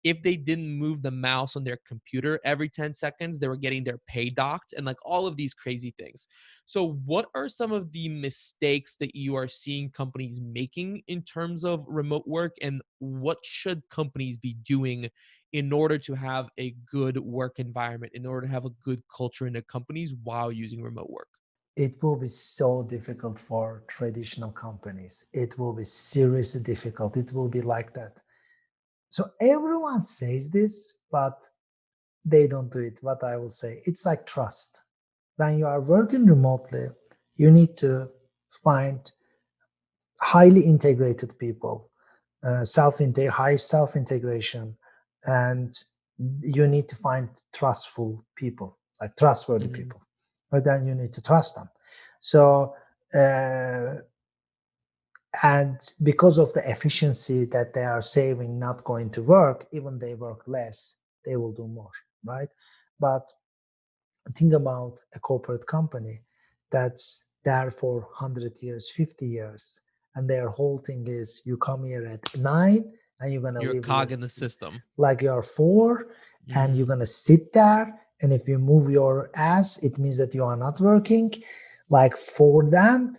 if they didn't move the mouse on their computer every 10 seconds, they were getting their pay docked, and like all of these crazy things. So, what are some of the mistakes that you are seeing companies making in terms of remote work, and what should companies be doing in order to have a good work environment, in order to have a good culture in the companies while using remote work?
It will be so difficult for traditional companies. It will be seriously difficult. It will be like that. So everyone says this, but they don't do it. What I will say, it's like trust. When you are working remotely, you need to find highly integrated people, high self integration, and you need to find trustful people, like trustworthy
Mhm.
people. But then you need to trust them. So, uh, and because of the efficiency that they are saving, not going to work, even they work less, they will do more, right? But think about a corporate company that's there for 100 years, 50 years, and their whole thing is you come here at 9 and you're going to
You're a
leave
cog
here
in the system.
like you're 4, and you're
Mhm.
going to sit there. And if you move your ass, it means that you are not working. Like for them,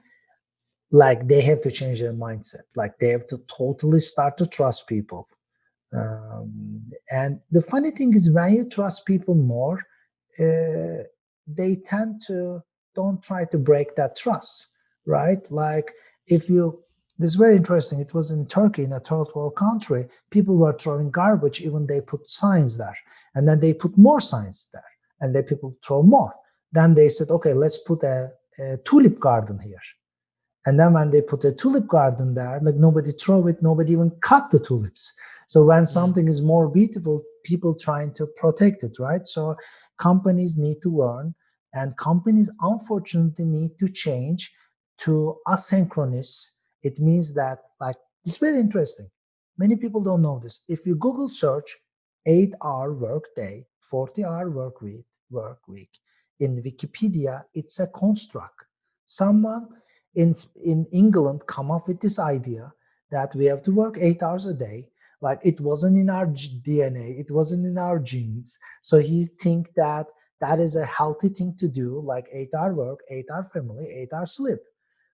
like they have to change their mindset. Like they have to totally start to trust people. And the funny thing is, when you trust people more, they tend to don't try to break that trust, right? Like if you, this is very interesting. It was in Turkey, in a third world country. People were throwing garbage, even they put signs there, and then they put more signs there, and then people throw more. Then they said, okay, let's put a tulip garden here. And then when they put a tulip garden there, like nobody throw it, nobody even cut the tulips. So when
Mhm.
something is more beautiful, people trying to protect it, right? So companies need to learn, and companies unfortunately need to change to asynchronous. It means that, like, it's very interesting. Many people don't know this. If you Google search 8-hour work day, 40-hour work week in Wikipedia, it's a construct. Someone in England come up with this idea that we have to work 8 hours a day. Like it wasn't in our DNA, it wasn't in our genes. So he think that that is a healthy thing to do, like 8-hour work, 8-hour family, 8-hour sleep.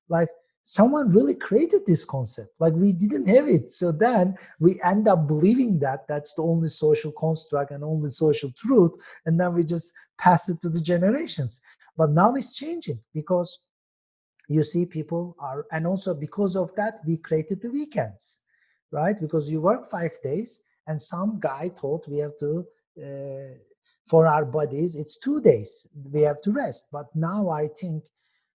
Like someone really created this concept. Like we didn't have it. So then we end up believing that that's the only social construct and only social truth. And then we just pass it to the generations. But now it's changing because you see people are, and also because of that we created the weekends, right? Because you work 5 days and some guy thought we have to for our bodies it's 2 days we have to rest. But now I think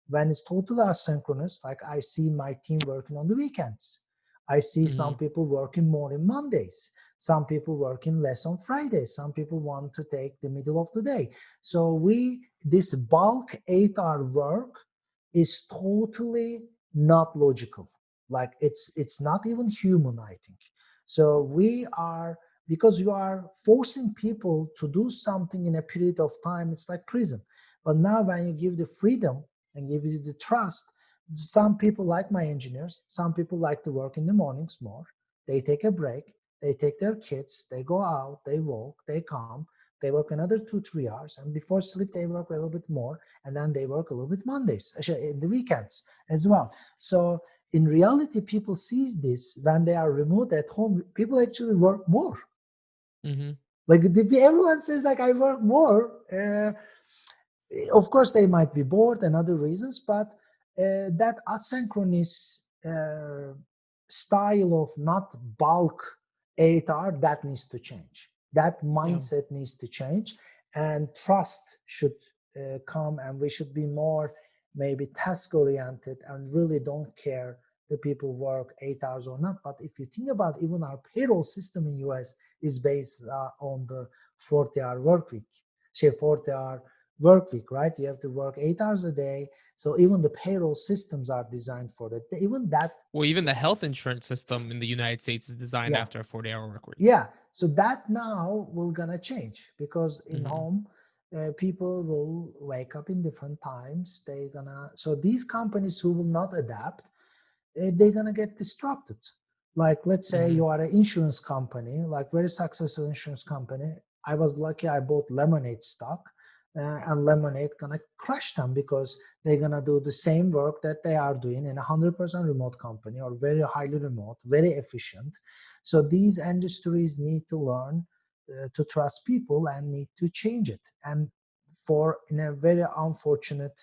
when it's totally asynchronous, like I see my team working on the weekends, I see some
Mhm.
people working more in Mondays, some people working less on Fridays, some people want to take the middle of the day. So we, this bulk 8-hour work is totally not logical. Like it's not even human, I think. So we are, because you are forcing people to do something in a period of time, it's like prison. But now when you give the freedom and give you the trust, some people, like my engineers, some people like to work in the mornings more. They take a break, they take their kids, they go out, they walk, they come, they work another 2 3 hours, and before sleep they work a little bit more, and then they work a little bit Mondays, actually in the weekends as well. So in reality, people see this when they are remote at home. People actually work more.
Mhm.
Like everyone says, like I work more. Of course, they might be bored and other reasons, but that asynchronous style of not bulk 8-hour, that needs to change. That
Yeah.
mindset needs to change, and trust should come, and we should be more maybe task oriented and really don't care the people work 8 hours or not. But if you think about even our payroll system in US is based on the 40-hour work week, say 40-hour work week, right? You have to work 8 hours a day. So even the payroll systems are designed for that. Even that,
Well, even the health insurance system in the United States is designed
yeah,
after a 40-hour work week.
yeah. So that now will gonna change because in
Hmm.
home, people will wake up in different times. They gonna so these companies who will not adapt, they're gonna get disrupted. Like let's say
Hmm.
you are an insurance company, like very successful insurance company. I was lucky I bought Lemonade stock, and Lemonade gonna crush them because they're gonna do the same work that they are doing in a 100% remote company or very highly remote, very efficient. So these industries need to learn to trust people and need to change it. And for in a very unfortunate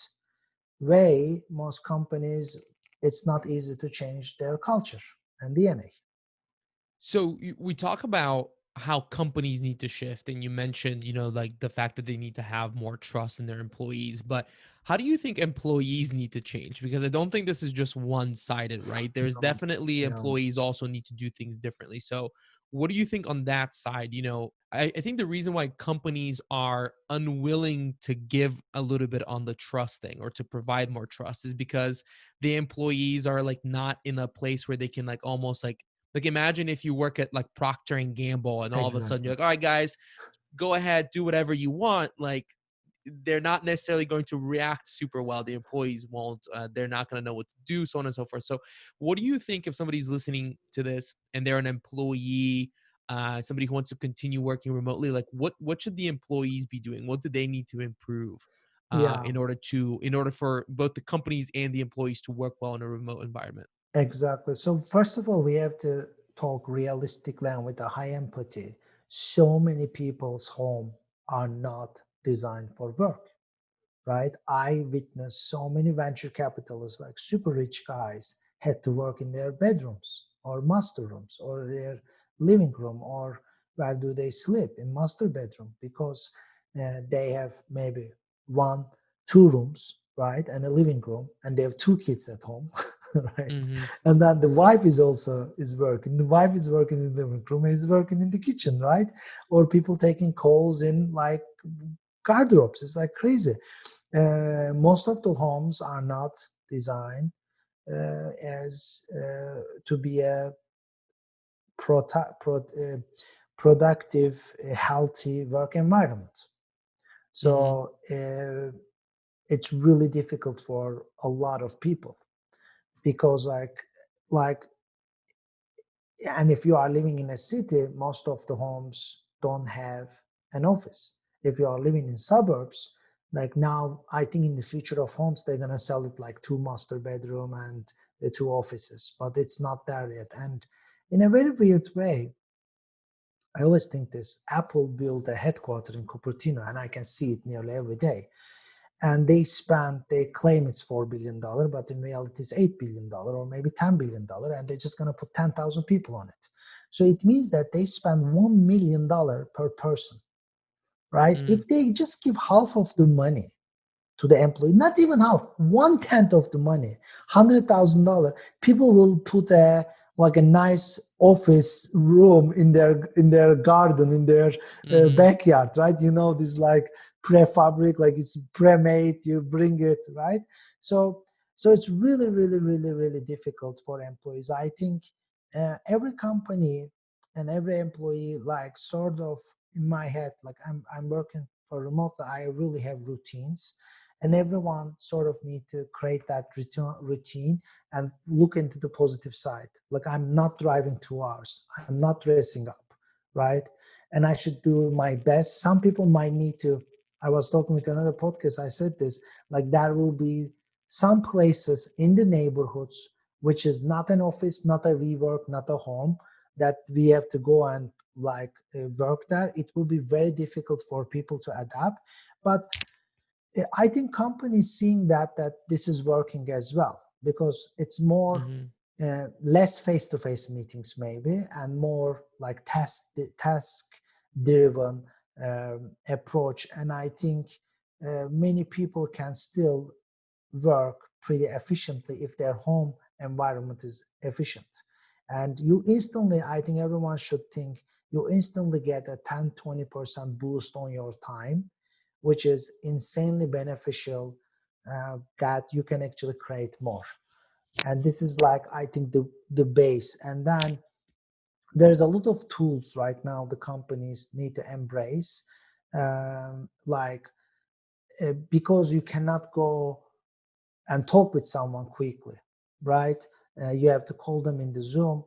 way, most companies, it's not easy to change their culture and DNA.
So we talk about how companies need to shift, and you mentioned, like the fact that they need to have more trust in their employees. But how do you think employees need to change? Because I don't think this is just one-sided, right? There's
No,
definitely
no.
employees also need to do things differently. So what do you think on that side? I think the reason why companies are unwilling to give a little bit on the trust thing or to provide more trust is because the employees are like not in a place where they can like almost like imagine if you work at like Procter and Gamble and all of a sudden you're
Exactly.
like, all right, guys, go ahead, do whatever you want. Like they're not necessarily going to react super well. The employees won't. They're not going to know what to do, so on and so forth. So, what do you think if somebody's listening to this and they're an employee, somebody who wants to continue working remotely? Like, what should the employees be doing? What do they need to improve
Yeah,
in order for both the companies and the employees to work well in a remote environment?
exactly. So first of all, we have to talk realistically and with a high empathy. So many people's home are not designed for work, right? I witnessed so many venture capitalists, like super rich guys, had to work in their bedrooms or master rooms or their living room, or where do they sleep in master bedroom, because they have maybe one, two rooms, right, and a living room, and they have two kids at home, right?
Mm-hmm.
And then the wife is also is working. The wife is working in the living room, is working in the kitchen, right? Or people taking calls in like garderobes. It's like crazy. Most of the homes are not designed as to be a prota- pro- uh, productive, healthy work environment.
Mm-hmm.
So it's really difficult for a lot of people because, like, and if you are living in a city, most of the homes don't have an office. If you are living in suburbs, like now, I think in the future of homes, they're gonna sell it like two master bedroom and two offices, but it's not there yet. And in a very weird way, I always think this: Apple built a headquarters in Cupertino, and I can see it nearly every day. And they claim it's $4 billion, but in reality it's $8 billion or maybe $10 billion, and they're just going to put 10,000 people on it. So it means that they spend $1 million per person, right?
Mm-hmm.
If they just give half of the money to the employee, not even half, 1/10 of the money, $100,000, people will put a like a nice office room in their garden, in their
Mm-hmm.
backyard, right? This like prefabric, like it's pre-made, you bring it, right? So it's really, really, really, really difficult for employees. I think every company and every employee, like sort of in my head, like I'm working for remote, I really have routines, and everyone sort of need to create that routine and look into the positive side. Like, I'm not driving 2 hours, I'm not dressing up, right? And I should do my best. Some people might need to, I was talking with another podcast, I said this, like there will be some places in the neighborhoods which is not an office, not a WeWork, not a home, that we have to go and like work there. It will be very difficult for people to adapt, but I think companies seeing that this is working as well, because it's more
Mm-hmm.
less face-to-face meetings maybe, and more like task driven approach. And I think many people can still work pretty efficiently if their home environment is efficient. And you instantly, I think everyone should think, you instantly get a 10-20% boost on your time, which is insanely beneficial, that you can actually create more. And this is like, I think, the base. And then there's a lot of tools right now the companies need to embrace, like because you cannot go and talk with someone quickly, right? You have to call them in the Zoom.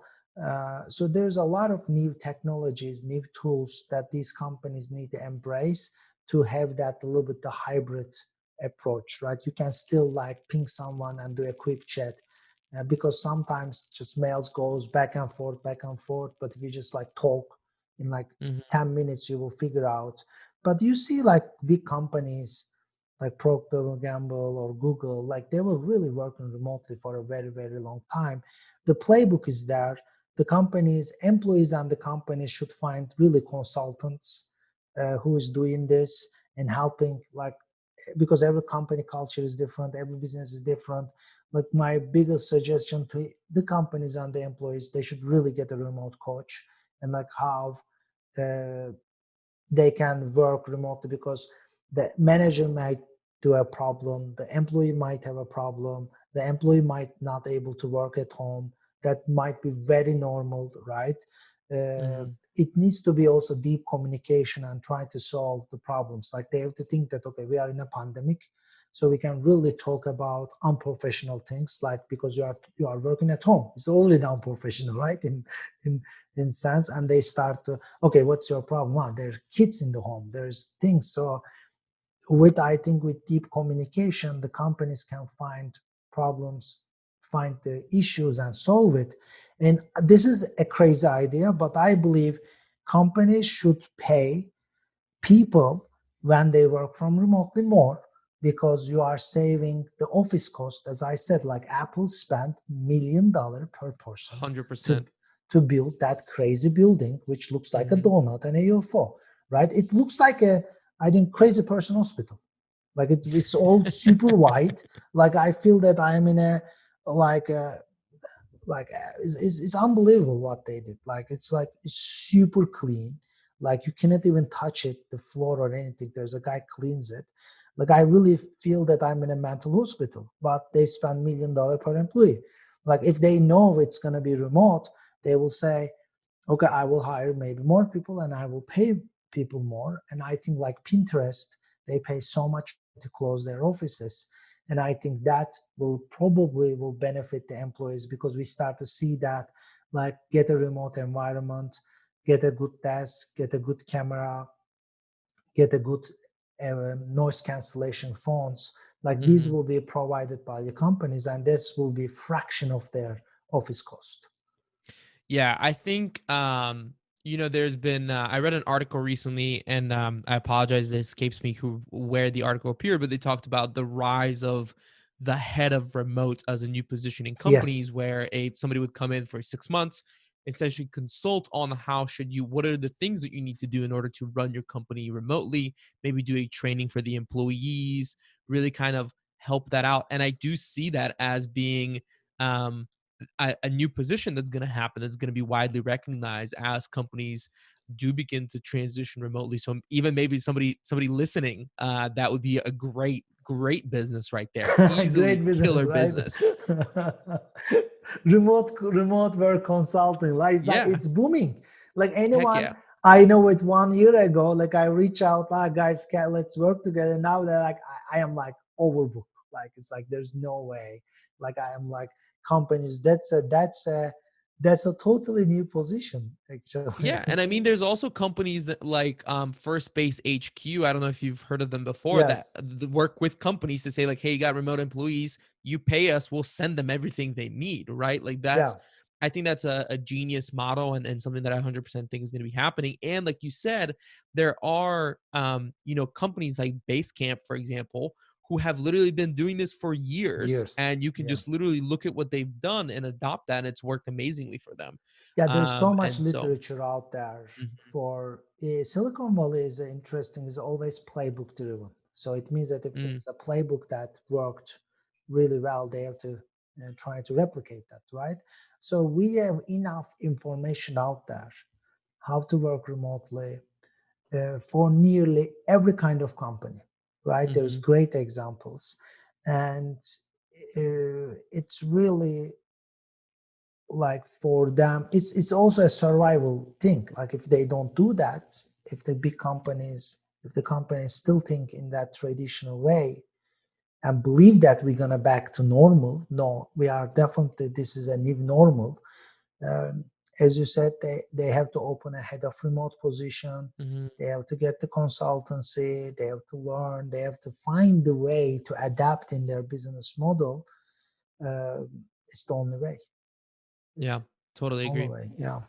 So there's a lot of new technologies, new tools that these companies need to embrace to have that a little bit the hybrid approach, right? You can still like ping someone and do a quick chat, because sometimes just mails goes back and forth. But if you just like talk in like
Hmm.
10 minutes, you will figure out. But you see like big companies like Procter and Gamble or Google, like they were really working remotely for a very, very long time. The playbook is there. The companies, employees and the companies should find really consultants who is doing this and helping, like, because every company culture is different, every business is different. Like my biggest suggestion to the companies and the employees, they should really get a remote coach and like have uh, they can work remotely, because the manager might do a problem, the employee might have a problem, the employee might not able to work at home. That might be very normal, right?
Hmm.
It needs to be also deep communication and try to solve the problems. Like they have to think that, okay, we are in a pandemic, so we can really talk about unprofessional things, like because you are working at home, it's already unprofessional, right? In in sense. And they start to, okay, what's your problem? Well, there are kids in the home, there's things. So with, I think, with deep communication, the companies can find problems, find the issues and solve it. And this is a crazy idea, but I believe companies should pay people when they work from remotely more, because you are saving the office cost. As I said, like Apple spent $1 million per person
100%.
to to build that crazy building, which looks like a
Hmm.
donut and a UFO, right? It looks like a, I think, crazy person hospital. Like it's all super white. Like I feel that I am in a, like a, it's unbelievable what they did. Like it's super clean. Like you cannot even touch it, the floor or anything. There's a guy cleans it. Like I really feel that I'm in a mental hospital, but they spend $1 million per employee. Like if they know it's going to be remote, they will say, okay, I will hire maybe more people and I will pay people more. And I think like Pinterest, they pay so much to close their offices. And I think that will probably will benefit the employees, because we start to see that, like, get a remote environment, get a good desk, get a good camera, get a good noise cancellation phones. Like these
Hmm.
will be provided by the companies, and this will be fraction of their office cost.
Yeah, I think there's been I read an article recently, and I apologize, it escapes me who where the article appeared, but they talked about the rise of the head of remote as a new position in
Yes.
companies, where a somebody would come in for 6 months, essentially consult on how should you what are the things that you need to do in order to run your company remotely, maybe do a training for the employees, really kind of help that out. And I do see that as being um a new position that's going to happen, that's going to be widely recognized as companies do begin to transition remotely. So even maybe somebody listening, that would be a great business right there, easily
Great business,
killer
right?
business.
Remote work consulting, like
Yeah,
it's booming. Like
heck
anyone
yeah.
I know it 1 year ago, like I reach out, guys, let's work together. Now they're like, I am like overbooked. Like it's like there's no way. Like I am like companies. That's a totally new position actually.
Yeah, and I mean, there's also companies that like First Base HQ. I don't know if you've heard of them before. That
Yes.
work with companies to say like, "Hey, you got remote employees. You pay us, we'll send them everything they need." Right? Like that's,
Yeah.
I think that's a genius model, and something that I 100% think is going to be happening. And like you said, there are companies like Basecamp, for example, who have literally been doing this for years,
Years.
and you can
Yeah.
just literally look at what they've done and adopt that, and it's worked amazingly for them.
Yeah, there's so much
And so.
literature out there
Mhm.
for Silicon Valley is interesting, is always playbook driven. So it means that if
Mm.
there's a playbook that worked really well, they have to trying to replicate that, right? So we have enough information out there how to work remotely for nearly every kind of company, right? There's
Mm-hmm.
great examples, and it's really like for them, it's also a survival thing. Like if they don't do that, if the big companies, if the companies still think in that traditional way and believe that we're gonna back to normal, no, we are definitely, this is a new normal. um, as you said, they have to open a head of remote position.
Mm-hmm.
They have to get the consultancy. They have to learn. They have to find the way to adapt in their business model. It's the only way.
Yeah,
It's
totally
the only
agree.
way. Yeah.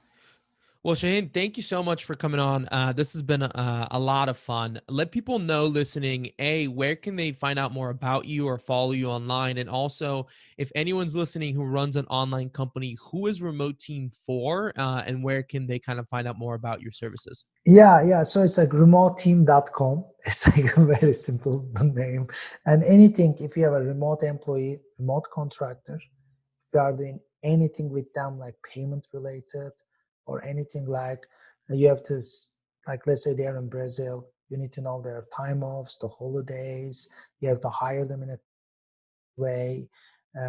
Well, Shaheen, thank you so much for coming on. This has been a lot of fun. Let people know listening, where can they find out more about you or follow you online? And also, if anyone's listening who runs an online company, who is Remote Team for, and where can they kind of find out more about your services?
Yeah. So it's like RemoteTeam.com. It's like a very simple name. And anything, if you have a remote employee, remote contractor, if you are doing anything with them like payment related or anything like you have to, like let's say they're in Brazil, you need to know their time offs, the holidays, you have to hire them in a way,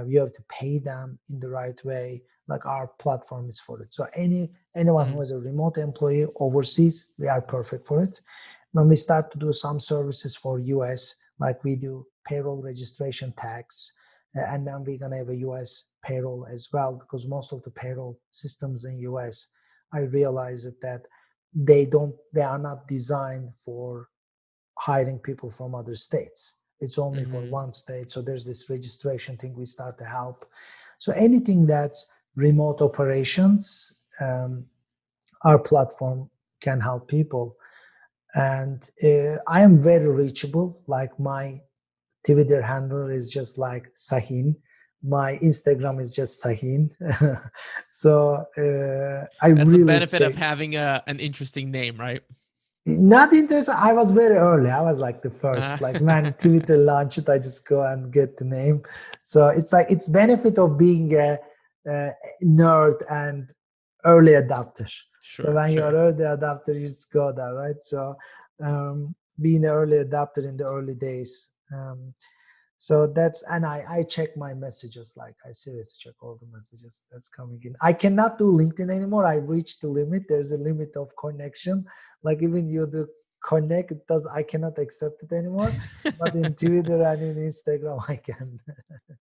you have to pay them in the right way. Like our platform is for it. So anyone who
Mm-hmm.
has a remote employee overseas, we are perfect for it. When we start to do some services for US, like we do payroll registration tax, and then we're gonna have a US payroll as well, because most of the payroll systems in US, I realized that they are not designed for hiring people from other states. It's only for
Mm-hmm.
one state. So there's this registration thing we start to help. So anything that's remote operations, our platform can help people. And I am very reachable. Like my Twitter handle is just like Sahin. My Instagram is just Sahin. So I
That's the
really
benefit of
check.
having an interesting name, right?
Not interested. I was very early. I was like the
Uh,
first. Like when Twitter launched, I just go and get the name. So it's like it's benefit of being a nerd and early adopter. So
sure,
when you're
sure.
early adopter, you just go there, right? So being an early adopter in the early days. So that's, and I check my messages, like I seriously check all the messages that's coming in. I cannot do LinkedIn anymore. I reached the limit. There's a limit of connection. Like even you do connect, it does, I cannot accept it anymore. But in Twitter and in Instagram, I can.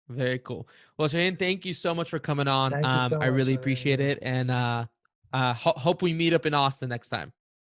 Very cool. Well, Shane, thank you so much for coming on.
Thank you so
I
much
really
for having
appreciate
me.
it, and hope we meet up in Austin next time.